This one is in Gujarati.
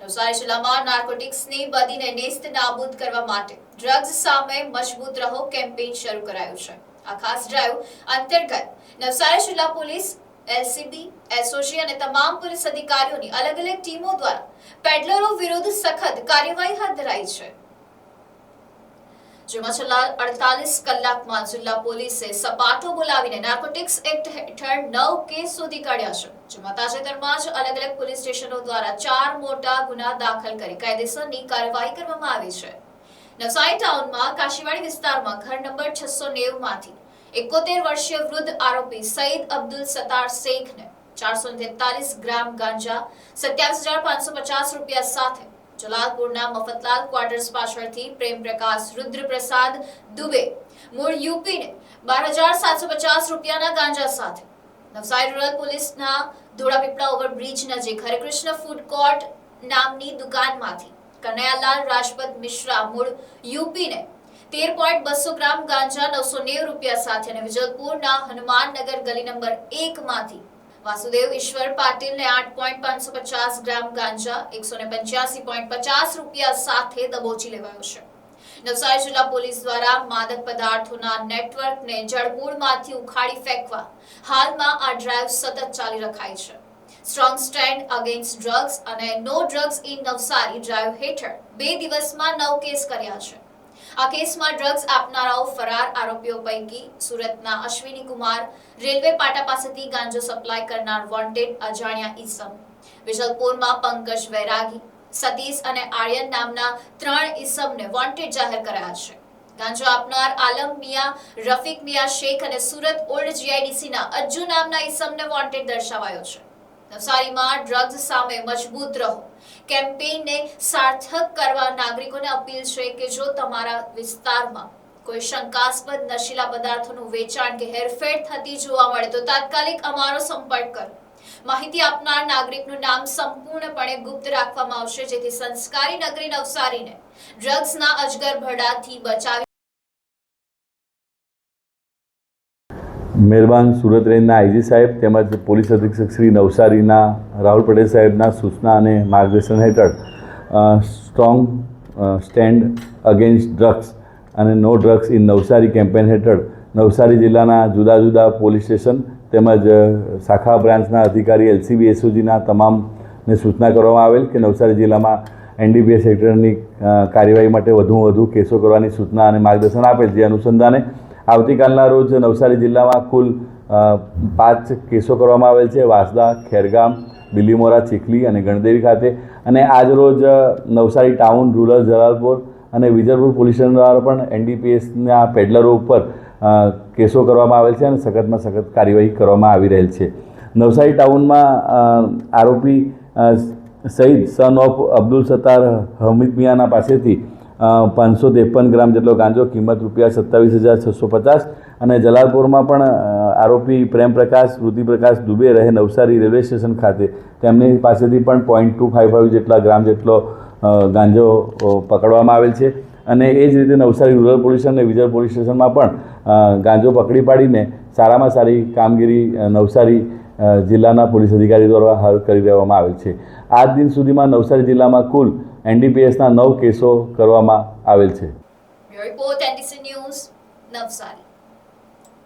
નવસારી જિલ્લામાં નાર્કોટિક્સની બદીને નેસ્ત નાબૂદ કરવા માટે ડ્રગ્સ સામે મજબૂત રહો કેમ્પેઇન શરૂ કરાયું છે। આ ખાસ ડ્રાઈવ અંતર્ગત નવસારી જિલ્લા પોલીસ, એલસીબી, એસઓજી અને તમામ પોલીસ અધિકારીઓની અલગ અલગ ટીમો દ્વારા પેડલરો વિરુદ્ધ સખત કાર્યવાહી હાથ ધરાઈ છે, જેમાં છેલ્લા 48 કલાકમાં જિલ્લા પોલીસે સપાટો બોલાવીને નાર્કોટિક્સ એક્ટ હેઠળ 9 કેસ શોધી કાઢ્યા છે, જેમાં તાજેતરમાં જ અલગ અલગ પોલીસ સ્ટેશનો દ્વારા 4 મોટા ગુના દાખલ કરી કાયદેસરની કાર્યવાહી કરવામાં આવી છે। નવસારી ટાઉનમાં કાશીવાડી વિસ્તારમાં ઘર નંબર 690 માંથી 71 વર્ષીય વૃદ્ધ આરોપી સઈદ અબ્દુલ સત્તાર શેખને 443 ગ્રામ ગાંજા 27,550 રૂપિયા સાથે જલાલપુરના મફતલાલ ક્વાર્ટર્સ પાછળથી પ્રેમ પ્રકાશ રુદ્રપ્રસાદ દુબે મૂળ યુપીને 12,750 રૂપિયાના ગાંજા સાથે નવસારી રૂરલ પોલીસના ધોળાપીપળા ઓવરબ્રિજ નજીક હરેકૃષ્ણ ફૂડ કોર્ટ નામની દુકાનમાંથી કનૈયાલાલ રાજપત મિશ્રા મૂળ યુપીને 13.200 ગ્રામ ગાંજા 990 રૂપિયા સાથે અને વિજલપુરના હનુમાનનગર ગલી નંબર 1 માંથી વાસુદેવ ઈશ્વર પાટીલને 8.550 ગ્રામ ગાંજા 185.50 રૂપિયા સાથે દબોચી લેવાયો છે। નવસારી જિલ્લા પોલીસ દ્વારા માદક પદાર્થોના નેટવર્કને જડમૂળમાંથી ઉખાડી ફેંકવા હાલમાં આ ડ્રાઈવ સતત ચાલી રખાઈ છે। સ્ટ્રોંગ સ્ટેન્ડ અગેન્સ્ટ ડ્રગ્સ અને no drugs in Navsari drive હેઠળ 2 દિવસમાં 9 કેસ કર્યા છે। આ કેસમાં ડ્રગ્સ આપનારાઓ ફરાર આરોપીઓ પૈકી સુરતના અશ્વિની કુમાર રેલવે પાટા પાસેથી ગાંજો સપ્લાય કરનાર વોન્ટેડ અજાણ્યા ઈસમ, વિજલપુરમાં પંકજ વૈરાગી, સતીશ અને આર્યન નામના 3 ઈસમને વોન્ટેડ જાહેર કરાયા છે। ગાંજો આપનાર આલમ મિયા, રફીક મિયા શેખ અને સુરત ઓલ્ડ જીઆઈડીસીના અજ્જુ નામના ઈસમને વોન્ટેડ દર્શાવાયો છે। નવસારીમાં ડ્રગ્સ સામે મજબૂત રહો કેમ્પેઇનને સાર્થક કરવા નાગરિકોને અપીલ છે કે જો તમારા વિસ્તારમાં કોઈ શંકાસ્પદ નશીલા પદાર્થોનું વેચાણ કે હેરફેર થતી જોવા મળે તો તાત્કાલિક અમારો સંપર્ક કરો। માહિતી આપનાર નાગરિકનું નામ સંપૂર્ણપણે ગુપ્ત રાખવામાં આવશે, જેથી સંસ્કારી નગરી નવસારીને ડ્રગ્સના અજગર ભરડાથી બચાવી મહેરબાન સુરત રેન્જના આઈજી સાહેબ તેમજ પોલીસ અધિક્ષક શ્રી નવસારીના રાહુલ પટેલ સાહેબના સૂચના અને માર્ગદર્શન હેઠળ સ્ટ્રોંગ સ્ટેન્ડ અગેન્સ્ટ ડ્રગ્સ અને no drugs in Navsari campaign હેઠળ નવસારી જિલ્લાના જુદા જુદા પોલીસ સ્ટેશન તેમજ શાખા બ્રાન્ચના અધિકારી એલસીબી એસઓજીના તમામને સૂચના કરવામાં આવેલ કે નવસારી જિલ્લામાં એનડીપીએસ હેઠળની કાર્યવાહી માટે વધુમાં વધુ કેસો કરવાની સૂચના અને માર્ગદર્શન આપેલ, જે અનુસંધાને આવતીકાલના રોજ નવસારી જિલ્લામાં કુલ 5 કેસો કરવામાં આવેલ છે, વાંસદા, ખેરગામ, બિલીમોરા, ચીખલી અને ગણદેવી ખાતે, અને આજ રોજ નવસારી ટાઉન, રૂરલ, જલાલપુર અને વિજલપુર પોલીસ સ્ટેશન દ્વારા પણ એનડીપીએસના પેડલરો ઉપર કેસો કરવામાં આવેલ છે અને સખતમાં સખત કાર્યવાહી કરવામાં આવી રહેલ છે। નવસારી ટાઉનમાં આરોપી સઈદ સન ઓફ અબ્દુલ સત્તાર હમીદ મિયાના પાસેથી 553 ગ્રામ જેટલો ગાંજો કિંમત ₹27,650 અને જલાલપુરમાં પણ આરોપી પ્રેમ પ્રકાશ રુદ્રપ્રસાદ દુબે રહે નવસારી રેલવે સ્ટેશન ખાતે તેમની પાસેથી પણ 0.255 જેટલા ગ્રામ જેટલો ગાંજો પકડવામાં આવેલ છે। અને એ જ રીતે નવસારી રૂરલ પોલીસ અને વિજય પોલીસ સ્ટેશનમાં પણ ગાંજો પકડી પાડીને સારામાં સારી કામગીરી નવસારી જિલ્લાના પોલીસ અધિકારી દ્વારા હાલ કરી દેવામાં આવેલ છે। આજ દિન સુધીમાં નવસારી જિલ્લામાં કુલ એનડીપીએસના 9 કેસો કરવામાં આવેલ છે। Report NDC news Navsari.